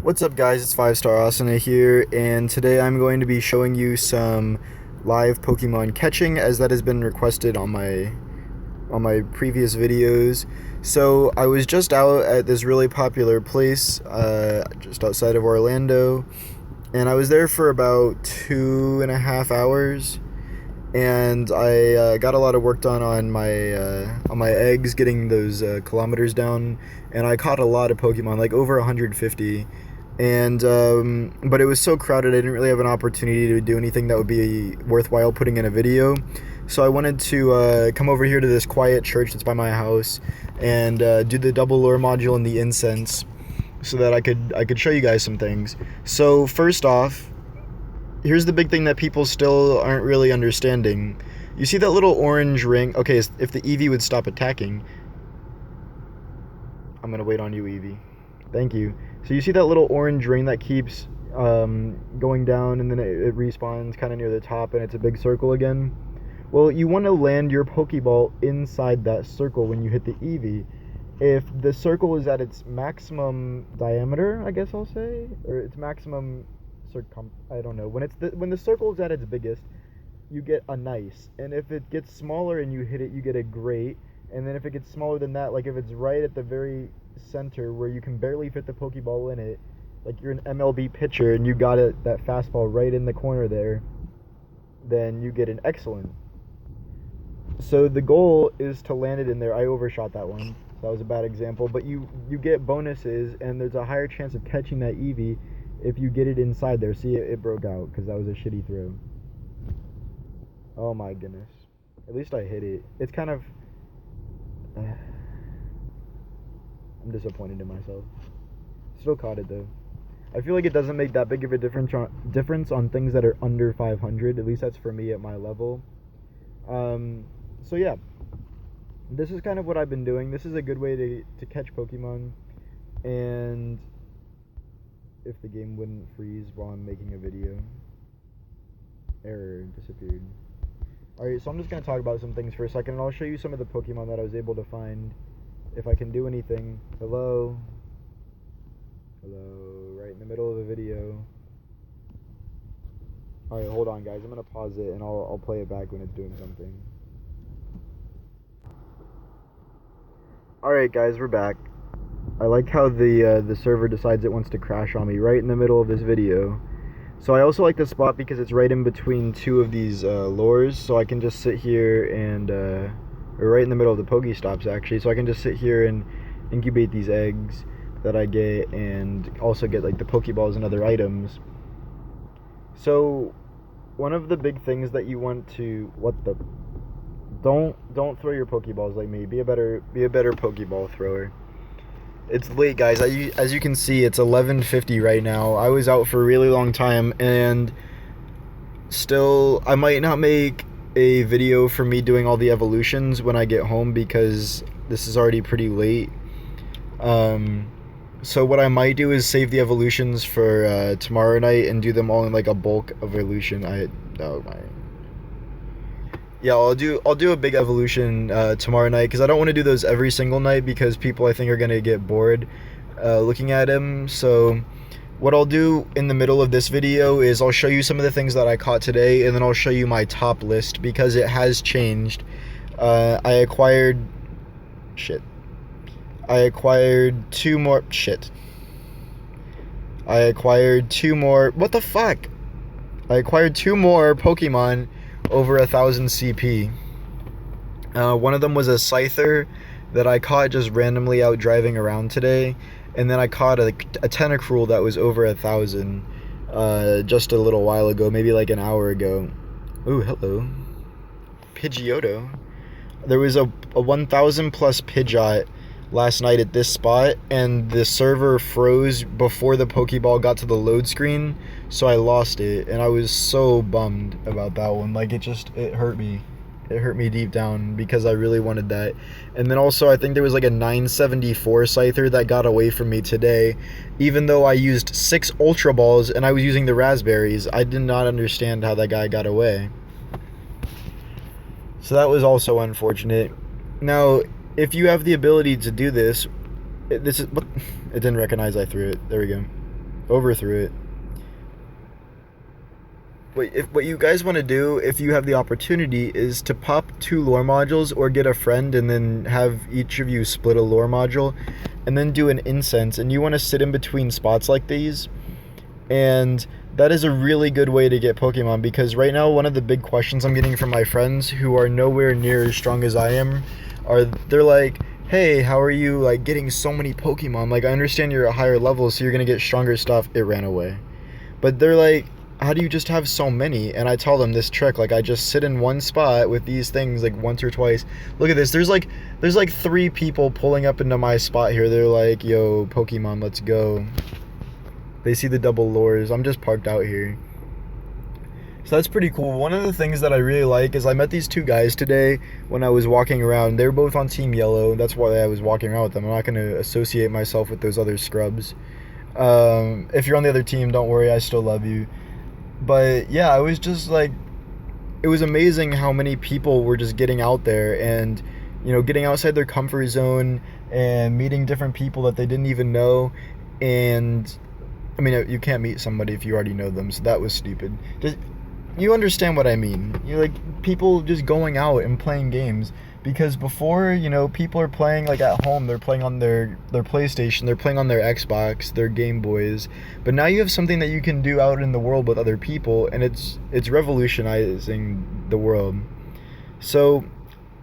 What's up guys, it's 5-Star Asana here, and today I'm going to be showing you some live Pokemon catching as that has been requested on my previous videos. So I was just out at this really popular place just outside of Orlando, and I was there for about 2.5 hours, and I got a lot of work done on my eggs, getting those kilometers down, and I caught a lot of Pokemon, like over 150. And but it was so crowded I didn't really have an opportunity to do anything that would be worthwhile putting in a video. So I wanted to come over here to this quiet church that's by my house and do the double lure module and the incense so that I could show you guys some things. So first off, here's the big thing that people still aren't really understanding. You see that little orange ring? Okay, if the Eevee would stop attacking. I'm gonna wait on you, Eevee. Thank you. So you see that little orange ring that keeps going down, and then it respawns kind of near the top, and it's a big circle again? Well, you want to land your Pokeball inside that circle when you hit the Eevee. If the circle is at its maximum diameter, I guess I'll say, or its maximum I don't know. When the circle is at its biggest, you get a nice, and if it gets smaller and you hit it, you get a great. And then if it gets smaller than that, like if it's right at the very center where you can barely fit the Pokeball in it, like you're an MLB pitcher and you got that fastball right in the corner there, then you get an excellent. So the goal is to land it in there. I overshot that one, so that was a bad example, but you get bonuses, and there's a higher chance of catching that Eevee if you get it inside there. See, it broke out because that was a shitty throw. Oh my goodness. At least I hit it. It's kind of... I'm disappointed in myself. Still caught it though. I feel like it doesn't make that big of a difference on things that are under 500. At least that's for me at my level. So yeah, this is kind of what I've been doing. This is a good way to catch Pokemon, and if the game wouldn't freeze while I'm making a video. Error, disappeared. Alright, so I'm just going to talk about some things for a second, and I'll show you some of the Pokemon that I was able to find, if I can do anything. Hello? Hello? Right in the middle of the video. Alright, hold on guys, I'm going to pause it, and I'll play it back when it's doing something. Alright guys, we're back. I like how the server decides it wants to crash on me right in the middle of this video. So I also like this spot because it's right in between two of these lures, so I can just sit here and, or right in the middle of the Pokestops actually, so I can just sit here and incubate these eggs that I get, and also get like the Pokeballs and other items. So one of the big things that you want to, don't throw your Pokeballs like me. Be a better Pokeball thrower. It's late guys, as you can see it's 11:50 right now. I was out for a really long time, and still I might not make a video for me doing all the evolutions when I get home because this is already pretty late. So what I might do is save the evolutions for tomorrow night and do them all in like a bulk evolution. Yeah, I'll do a big evolution tomorrow night, because I don't want to do those every single night because people I think are gonna get bored looking at him. So what I'll do in the middle of this video is I'll show you some of the things that I caught today, and then I'll show you my top list because it has changed. I acquired two more what the fuck? I acquired two more Pokemon over 1,000 CP. One of them was a Scyther that I caught just randomly out driving around today, and then I caught a Tentacruel that was over 1,000 just a little while ago, maybe like an hour ago. Ooh, hello. Pidgeotto. There was a 1,000 plus Pidgeot last night at this spot, and the server froze before the Pokeball got to the load screen, so I lost it, and I was so bummed about that one. Like, it hurt me. It hurt me deep down because I really wanted that. And then also I think there was like a 974 Scyther that got away from me today, even though I used 6 Ultra Balls and I was using the raspberries. I did not understand how that guy got away. So that was also unfortunate. Now, if you have the ability to do this, this is what it didn't recognize I threw it. There we go. overthrew it. What you guys want to do, if you have the opportunity, is to pop 2 lore modules or get a friend and then have each of you split a lore module and then do an incense. And you want to sit in between spots like these. And that is a really good way to get Pokemon, because right now one of the big questions I'm getting from my friends who are nowhere near as strong as I am they're like, hey, how are you like getting so many Pokemon? Like, I understand you're at higher levels, so you're gonna get stronger stuff. It ran away. But they're like, how do you just have so many? And I tell them this trick, like, I just sit in one spot with these things like once or twice. Look at this, there's like 3 people pulling up into my spot here. They're like, yo, Pokemon, let's go. They see the double lures. I'm just parked out here. So that's pretty cool. One of the things that I really like is I met these 2 guys today when I was walking around. They were both on Team Yellow. That's why I was walking around with them. I'm not going to associate myself with those other scrubs. If you're on the other team, don't worry. I still love you. But yeah, I was just like, it was amazing how many people were just getting out there and, you know, getting outside their comfort zone and meeting different people that they didn't even know. And I mean, you can't meet somebody if you already know them, so that was stupid. Just, you understand what I mean. You're like, people just going out and playing games. Because before, you know, people are playing like at home, they're playing on their PlayStation, they're playing on their Xbox, their Game Boys. But now you have something that you can do out in the world with other people, and it's revolutionizing the world. So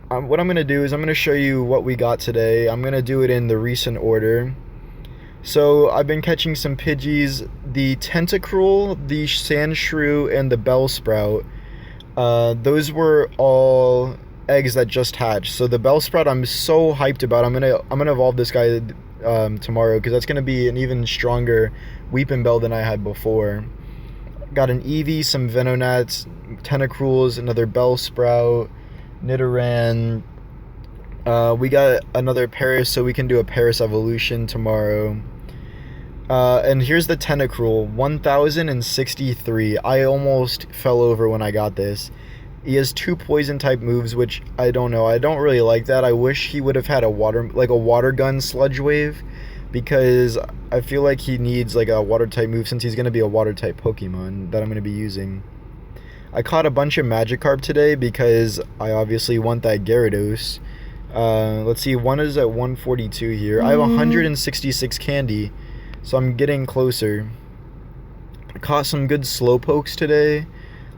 what I'm going to do is I'm going to show you what we got today. I'm going to do it in the recent order. So I've been catching some Pidgeys, the Tentacruel, the Sandshrew, and the Bellsprout. Those were all eggs that just hatched. So the Bellsprout I'm so hyped about. I'm gonna evolve this guy tomorrow, because that's gonna be an even stronger Weeping Bell than I had before. Got an Eevee, some Venonats, Tentacruels, another Bellsprout, Nidoran. We got another Paris, so we can do a Paris evolution tomorrow. And here's the Tentacruel, 1063. I almost fell over when I got this. He has 2 poison type moves, which I don't know. I don't really like that. I wish he would have had a water gun Sludge Wave, because I feel like he needs like a water type move, since he's going to be a water type Pokemon that I'm going to be using. I caught a bunch of Magikarp today because I obviously want that Gyarados. Let's see, one is at 142 here. I have 166 candy, so I'm getting closer. I caught some good Slowpokes today.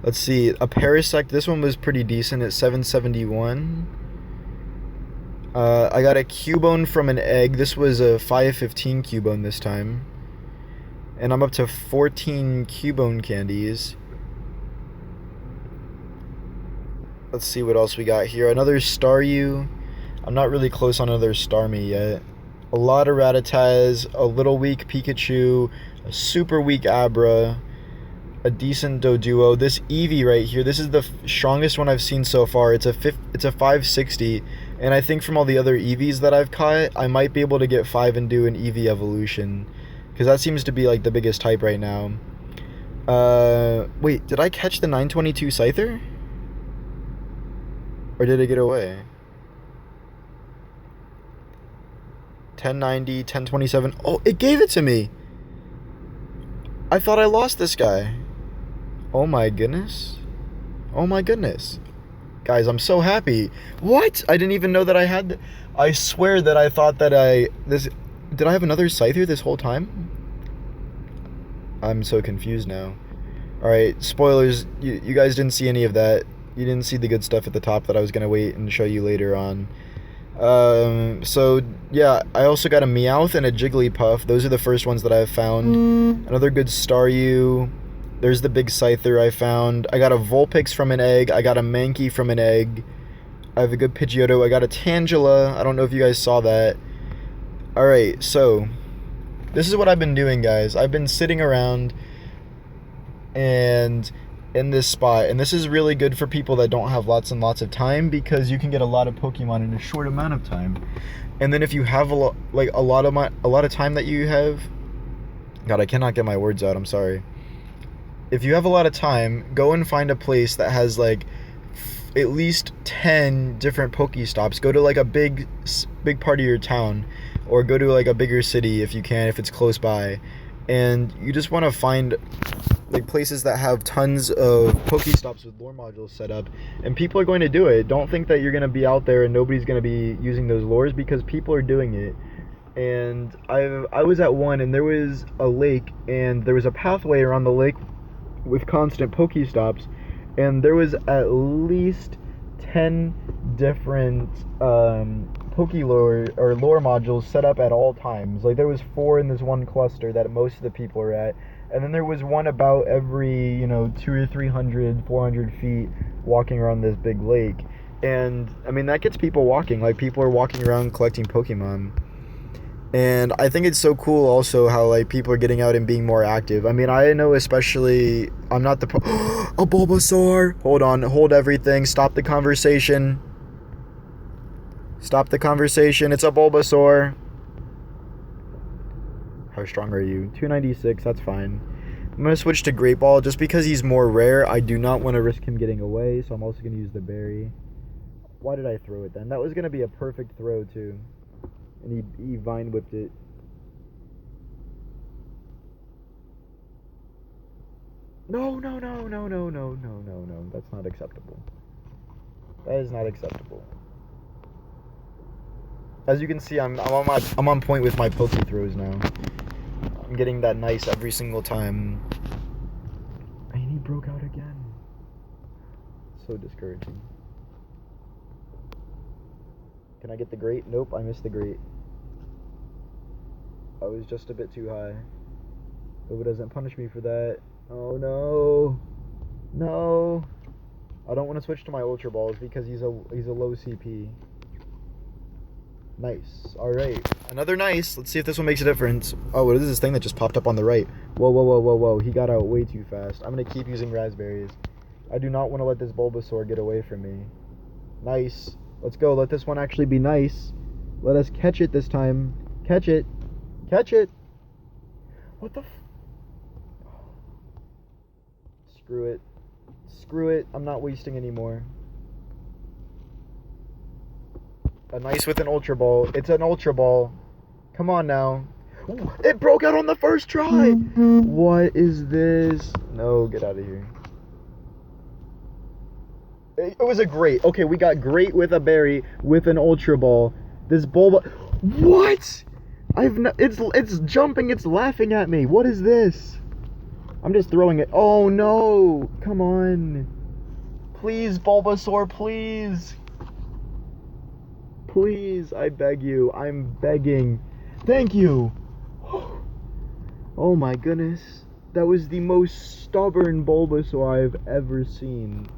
Let's see, a Parasect. This one was pretty decent at 771. I got a Cubone from an egg. This was a 515 Cubone this time. And I'm up to 14 Cubone candies. Let's see what else we got here. Another Staryu. I'm not really close on another Starmie yet. A lot of Rattatas, a little weak Pikachu, a super weak Abra, a decent Doduo. This Eevee right here, this is the strongest one I've seen so far. It's a 560, and I think from all the other Eevees that I've caught, I might be able to get 5 and do an Eevee evolution, because that seems to be like the biggest type right now. Wait, did I catch the 922 Scyther? Or did it get away? 1090, 1027. Oh, it gave it to me. I thought I lost this guy. Oh my goodness. Oh my goodness. Guys, I'm so happy. What? I didn't even know that I had... I swear that I thought that did I have another Scyther this whole time? I'm so confused now. Alright, spoilers. You guys didn't see any of that. You didn't see the good stuff at the top that I was going to wait and show you later on. So, yeah, I also got a Meowth and a Jigglypuff. Those are the first ones that I've found. Another good Staryu. There's the big Scyther I found. I got a Vulpix from an egg. I got a Mankey from an egg. I have a good Pidgeotto. I got a Tangela. I don't know if you guys saw that. Alright, so this is what I've been doing, guys. I've been sitting around and in this spot, and this is really good for people that don't have lots and lots of time, because you can get a lot of Pokemon in a short amount of time. And then if you have a lot of time that you have, God, I cannot get my words out, I'm sorry. If you have a lot of time, go and find a place that has like at least 10 different Pokestops. Go to like a big part of your town, or go to like a bigger city if you can, if it's close by, and you just want to find like places that have tons of Pokestops with lure modules set up, and people are going to do it. Don't think that you're going to be out there and nobody's going to be using those lures, because people are doing it. And I was at one, and there was a lake, and there was a pathway around the lake with constant Pokestops, and there was at least 10 different Pokélure or lure modules set up at all times. Like, there was 4 in this one cluster that most of the people are at, and then there was one about every 200 or 300 400 feet walking around this big lake. And I mean, that gets people walking. Like, people are walking around collecting Pokemon. And I think it's so cool also how, like, people are getting out and being more active. I mean, I know, especially, I'm not the a Bulbasaur. Hold on, hold everything. Stop the conversation. Stop the conversation. It's a Bulbasaur. How strong are you? 296, that's fine. I'm going to switch to Great Ball just because he's more rare. I do not want to risk him getting away, so I'm also going to use the berry. Why did I throw it then? That was going to be a perfect throw, too. And he vine whipped it. No. That's not acceptable. That is not acceptable. As you can see, I'm on point with my Poke throws now. I'm getting that nice every single time. And he broke out again. So discouraging. Can I get the great? Nope, I missed the great. I was just a bit too high. Hope it doesn't punish me for that. Oh no. No. I don't want to switch to my Ultra Balls because he's a low CP. Nice. Alright. Another nice. Let's see if this one makes a difference. Oh, what is this thing that just popped up on the right? Whoa. He got out way too fast. I'm going to keep using raspberries. I do not want to let this Bulbasaur get away from me. Nice. Let's go. Let this one actually be nice. Let us catch it this time. Catch it. Catch it. What the Screw it. Screw it. I'm not wasting anymore. A nice with an Ultra Ball. It's an Ultra Ball. Come on now. Ooh, it broke out on the first try. What is this? No, get out of here. It was a great. Okay, we got great with a berry with an Ultra Ball. This Bulba. What? It's jumping. It's laughing at me. What is this? I'm just throwing it. Oh no! Come on. Please, Bulbasaur, please. Please, I beg you. I'm begging. Thank you. Oh my goodness. That was the most stubborn Bulbasaur I've ever seen.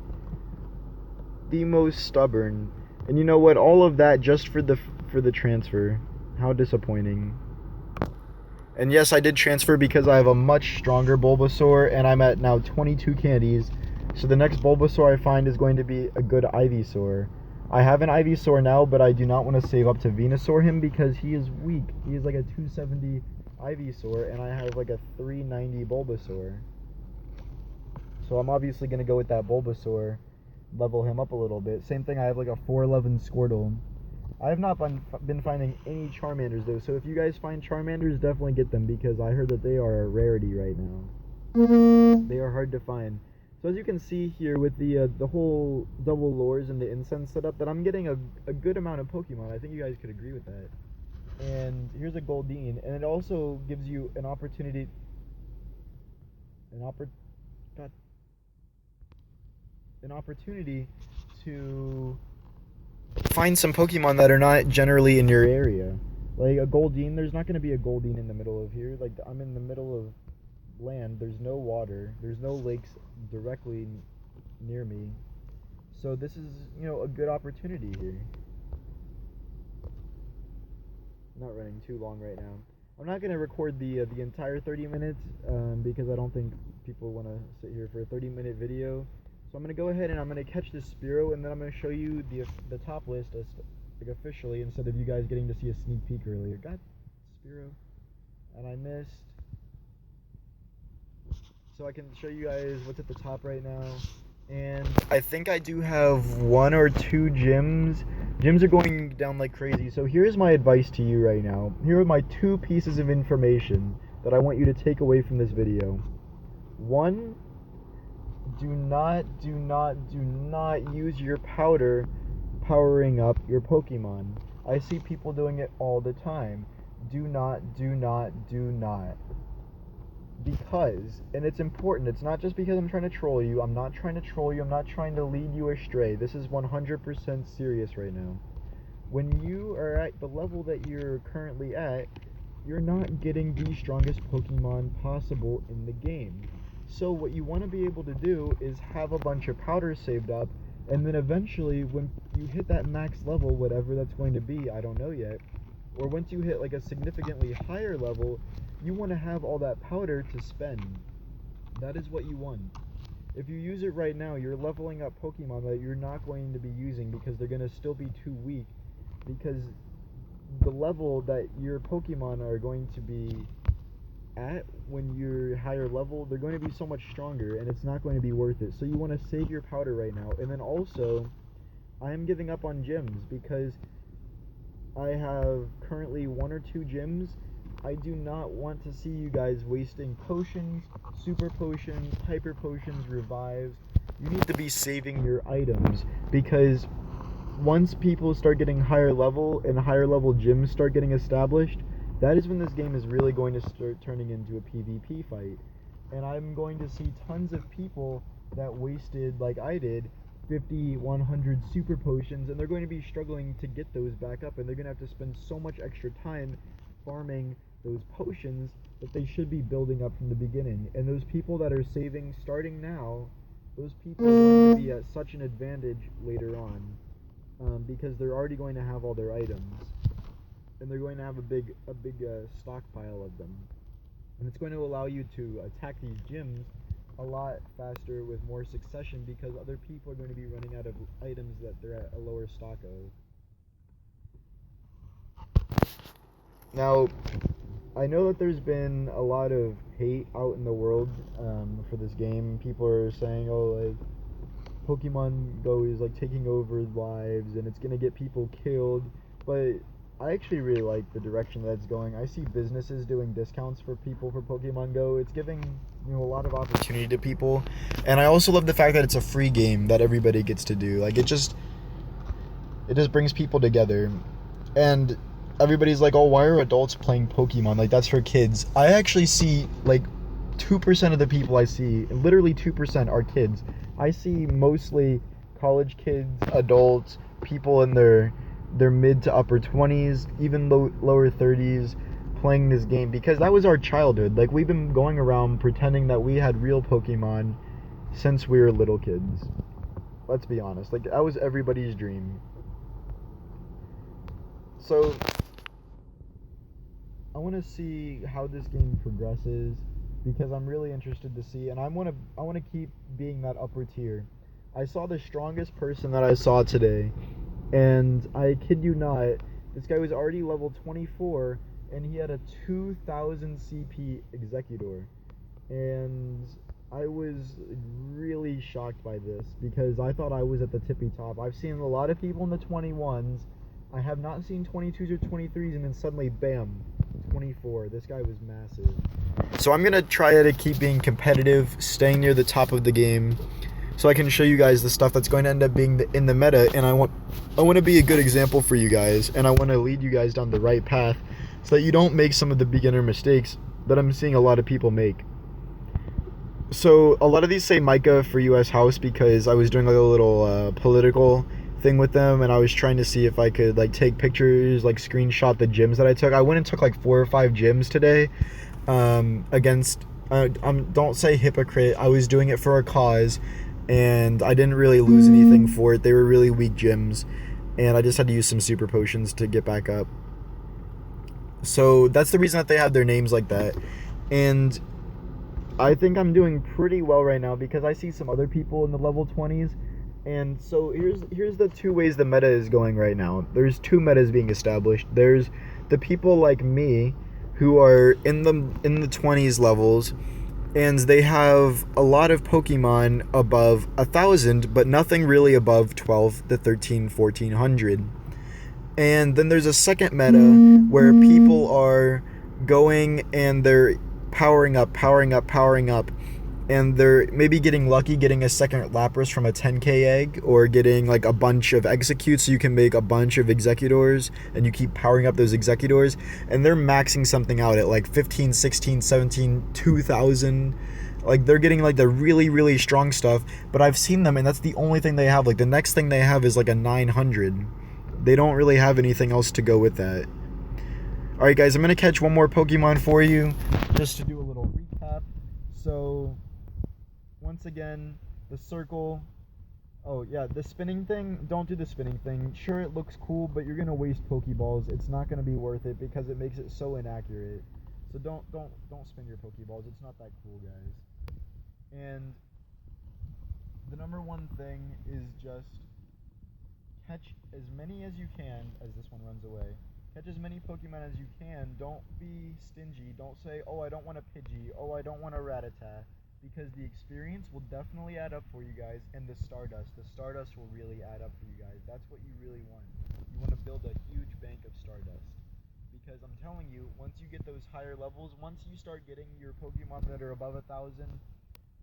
The most stubborn. And you know what? All of that just for the transfer. How disappointing. And yes, I did transfer because I have a much stronger Bulbasaur, and I'm at now 22 candies. So the next Bulbasaur I find is going to be a good Ivysaur. I have an Ivysaur now, but I do not want to save up to Venusaur him because he is weak. He is like a 270 Ivysaur, and I have like a 390 Bulbasaur. So I'm obviously going to go with that Bulbasaur, level him up a little bit. Same thing, I have like a 411 Squirtle. I have not been finding any Charmanders though, so if you guys find Charmanders, definitely get them because I heard that they are a rarity right now. They are hard to find. So as you can see here with the whole double lures and the incense setup, that I'm getting a good amount of Pokemon. I think you guys could agree with that. And here's a Goldeen, and it also gives you an opportunity, an opportunity to find some Pokemon that are not generally in your area. Like a Goldeen, there's not going to be a Goldeen in the middle of here. Like, I'm in the middle of land, there's no water, there's no lakes directly near me. So this is, a good opportunity here. I'm not running too long right now. I'm not going to record the entire 30 minutes because I don't think people want to sit here for a 30-minute video. So I'm going to go ahead and I'm going to catch this Spearow, and then I'm going to show you the top list like officially instead of you guys getting to see a sneak peek earlier. Got Spearow, and I missed. So I can show you guys what's at the top right now. And I think I do have 1 or 2 gyms. Gyms are going down like crazy. So here's my advice to you right now. Here are my 2 pieces of information that I want you to take away from this video. One, do not use your powder powering up your Pokemon. I see people doing it all the time. Do not. Because, and it's important, it's not just because I'm trying to troll you. I'm not trying to troll you. I'm not trying to lead you astray. This is 100% serious right now. When you are at the level that you're currently at, you're not getting the strongest Pokemon possible in the game. So what you want to be able to do is have a bunch of powder saved up, and then eventually when you hit that max level, whatever that's going to be, I don't know yet, or once you hit like a significantly higher level, you want to have all that powder to spend. That is what you want. If you use it right now, you're leveling up Pokemon that you're not going to be using because they're going to still be too weak, because the level that your Pokemon are going to be at when you're higher level, they're going to be so much stronger, and it's not going to be worth it. So you want to save your powder right now. And then also, I am giving up on gyms because I have currently 1 or 2 gyms. I do not want to see you guys wasting potions, super potions, hyper potions, revives. You need to be saving your items, because once people start getting higher level and higher level gyms start getting established, that is when this game is really going to start turning into a PvP fight. And I'm going to see tons of people that wasted, like I did, 50, 100 super potions, and they're going to be struggling to get those back up, and they're going to have to spend so much extra time farming those potions that they should be building up from the beginning. And those people that are saving starting now, those people are going to be at such an advantage later on, because they're already going to have all their items, and they're going to have a big stockpile of them, and it's going to allow you to attack these gyms a lot faster with more succession, because other people are going to be running out of items that they're at a lower stock of. Now, I know that there's been a lot of hate out in the world for this game. People are saying, oh, like, Pokemon Go is like taking over lives and it's gonna get people killed, but I actually really like the direction that it's going. I see businesses doing discounts for people for Pokemon Go. It's giving, a lot of opportunity to people, and I also love the fact that it's a free game that everybody gets to do. Like, it just brings people together, and everybody's like, oh, why are adults playing Pokemon? Like, that's for kids. I actually see like 2% of the people I see, literally 2%, are kids. I see mostly college kids, adults, people in their mid to upper 20s, even lower 30s, playing this game, because that was our childhood. Like, we've been going around pretending that we had real Pokemon since we were little kids. Let's be honest. Like, that was everybody's dream. So I want to see how this game progresses, because I'm really interested to see, and I want to keep being that upper tier. I saw the strongest person that I saw today, and I kid you not, this guy was already level 24, and he had a 2000 CP Executor, and I was really shocked by this, because I thought I was at the tippy top. I've seen a lot of people in the 21s. I have not seen 22s or 23s, and then suddenly, bam, 24. This guy was massive. So I'm going to try to keep being competitive, staying near the top of the game, so I can show you guys the stuff that's going to end up being in the meta, and I want to be a good example for you guys, and I want to lead you guys down the right path so that you don't make some of the beginner mistakes that I'm seeing a lot of people make. So a lot of these say Micah for US House, because I was doing like a little political thing with them, and I was trying to see if I could like take pictures, like screenshot the gyms that I took. I went and took like 4 or 5 gyms today against don't say hypocrite. I was doing it for a cause, and I didn't really lose anything for it. They were really weak gyms, and I just had to use some super potions to get back up. So that's the reason that they have their names like that. And I think I'm doing pretty well right now, because I see some other people in the level 20s. And so here's the 2 ways the meta is going right now. There's 2 metas being established. There's the people like me who are in the 20s levels, and they have a lot of Pokemon above 1,000, but nothing really above 12 to 13, 1400. And then there's a second meta where people are going and they're powering up, powering up, powering up, and they're maybe getting lucky, getting a second Lapras from a 10k egg, or getting like a bunch of executes so you can make a bunch of executors, and you keep powering up those executors, and they're maxing something out at like 15, 16, 17, 2000. Like they're getting like the really, really strong stuff, but I've seen them and that's the only thing they have. Like the next thing they have is like a 900. They don't really have anything else to go with that. Alright guys, I'm going to catch one more Pokemon for you, just to do a little recap. So, once again, the circle. Oh yeah, the spinning thing, don't do the spinning thing. Sure, it looks cool, but you're going to waste Pokeballs. It's not going to be worth it because it makes it so inaccurate. So don't spin your Pokeballs. It's not that cool, guys. And the number one thing is just catch as many as you can as this one runs away. Catch as many Pokemon as you can. Don't be stingy. Don't say, oh, I don't want a Pidgey. Oh, I don't want a Rattata. Because the experience will definitely add up for you guys. And the Stardust. The Stardust will really add up for you guys. That's what you really want. You want to build a huge bank of Stardust. Because I'm telling you, once you get those higher levels, once you start getting your Pokemon that are above 1,000,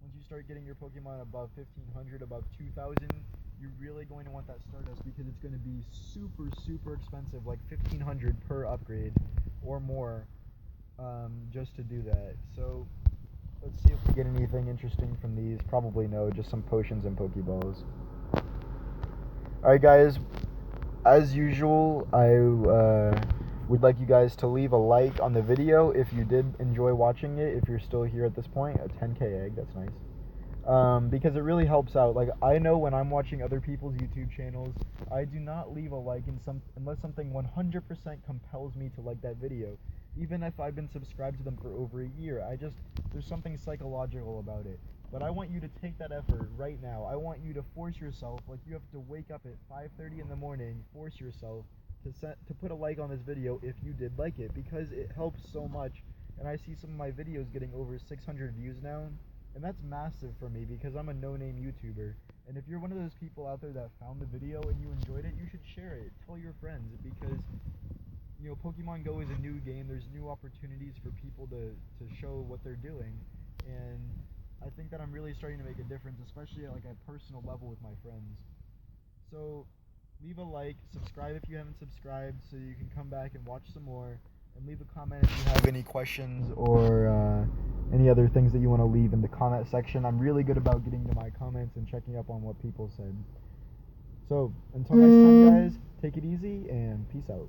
once you start getting your Pokemon above 1,500, above 2,000, you're really going to want that Stardust because it's going to be super, super expensive, like 1,500 per upgrade or more, just to do that. So let's see if we get anything interesting from these. Probably no, just some potions and Pokeballs. Alright guys, as usual, I would like you guys to leave a like on the video if you did enjoy watching it. If you're still here at this point, a 10k egg, that's nice. Because it really helps out. Like, I know when I'm watching other people's YouTube channels, I do not leave a like unless something 100% compels me to like that video. Even if I've been subscribed to them for over a year, there's something psychological about it. But I want you to take that effort right now. I want you to force yourself, like you have to wake up at 5:30 in the morning, force yourself to put a like on this video if you did like it, because it helps so much. And I see some of my videos getting over 600 views now, and that's massive for me because I'm a no-name YouTuber. And if you're one of those people out there that found the video and you enjoyed it, you should share it. Tell your friends, because you know, Pokemon Go is a new game. There's new opportunities for people to show what they're doing, and I think that I'm really starting to make a difference, especially at like a personal level with my friends. So leave a like, subscribe if you haven't subscribed so you can come back and watch some more, and leave a comment if you have any questions or any other things that you want to leave in the comment section. I'm really good about getting to my comments and checking up on what people said. So until next time guys, take it easy and peace out.